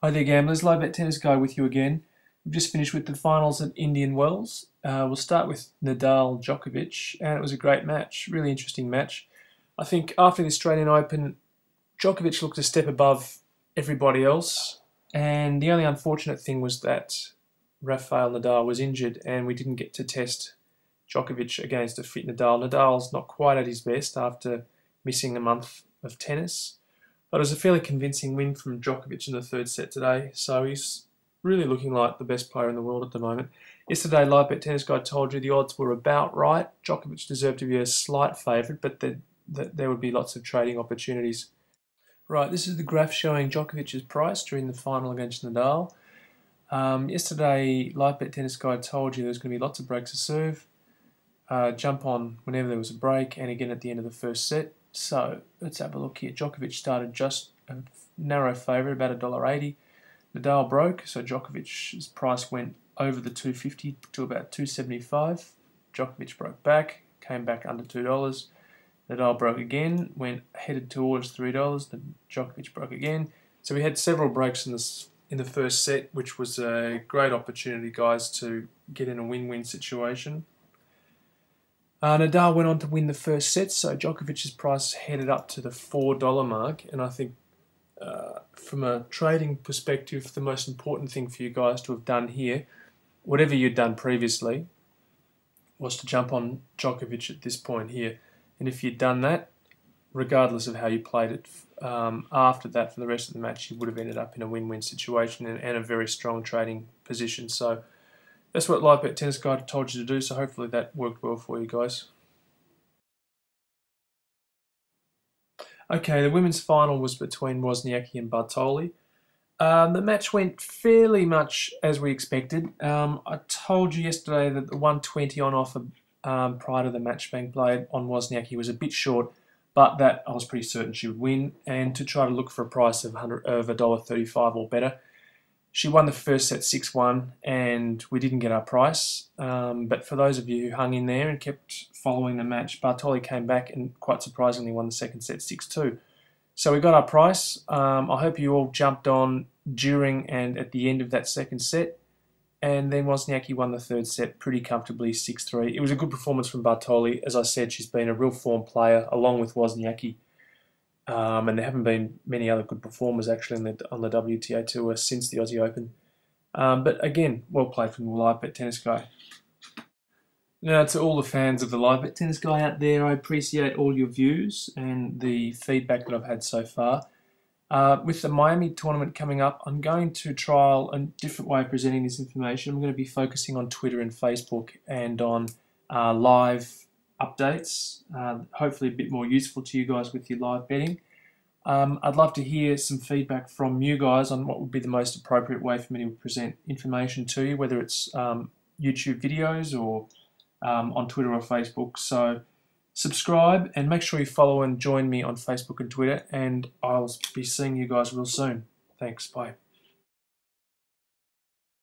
Hi there gamblers, Live Bet Tennis Guy with you again. We've just finished with the finals at Indian Wells. We'll start with Nadal Djokovic, and it was a great match, really interesting match. I think after the Australian Open, Djokovic looked a step above everybody else, and the only unfortunate thing was that Rafael Nadal was injured and we didn't get to test Djokovic against a fit Nadal. Nadal's not quite at his best after missing a month of tennis. But it was a fairly convincing win from Djokovic in the third set today, so he's really looking like the best player in the world at the moment. Yesterday, Live Bet Tennis Guy told you the odds were about right. Djokovic deserved to be a slight favourite, but there would be lots of trading opportunities. Right, this is the graph showing Djokovic's price during the final against Nadal. Yesterday, Live Bet Tennis Guy told you there was going to be lots of breaks to serve. Jump on whenever there was a break, and again at the end of the first set. So let's have a look here. Djokovic started just a narrow favourite, about $1.80. Nadal broke, so Djokovic's price went over the 250 to about 275. Djokovic broke back, came back under $2. Nadal broke again, headed towards $3. Then Djokovic broke again. So we had several breaks in the first set, which was a great opportunity, guys, to get in a win-win situation. Nadal went on to win the first set, so Djokovic's price headed up to the $4 mark, and I think from a trading perspective, the most important thing for you guys to have done here, whatever you'd done previously, was to jump on Djokovic at this point here. And if you'd done that, regardless of how you played it, after that for the rest of the match, you would have ended up in a win-win situation and a very strong trading position. So that's what Live Bet Tennis Guy told you to do, so hopefully that worked well for you guys. Okay, the women's final was between Wozniacki and Bartoli. The match went fairly much as we expected. I told you yesterday that the 120 on offer prior to the match being played on Wozniacki was a bit short, but that I was pretty certain she would win, and to try to look for a price of $1.35 or better. She won the first set 6-1, and we didn't get our price. But for those of you who hung in there and kept following the match, Bartoli came back and quite surprisingly won the second set 6-2. So we got our price. I hope you all jumped on during and at the end of that second set. And then Wozniacki won the third set pretty comfortably 6-3. It was a good performance from Bartoli. As I said, she's been a real form player along with Wozniacki. And there haven't been many other good performers actually on the WTA Tour since the Aussie Open. But again, well played from the Live Bet Tennis Guy. Now, to all the fans of the Live Bet Tennis Guy out there, I appreciate all your views and the feedback that I've had so far. With the Miami tournament coming up, I'm going to trial a different way of presenting this information. I'm going to be focusing on Twitter and Facebook and on live updates, hopefully a bit more useful to you guys with your live betting. I'd love to hear some feedback from you guys on what would be the most appropriate way for me to present information to you, whether it's YouTube videos or on Twitter or Facebook. So subscribe and make sure you follow and join me on Facebook and Twitter, and I'll be seeing you guys real soon. Thanks, bye.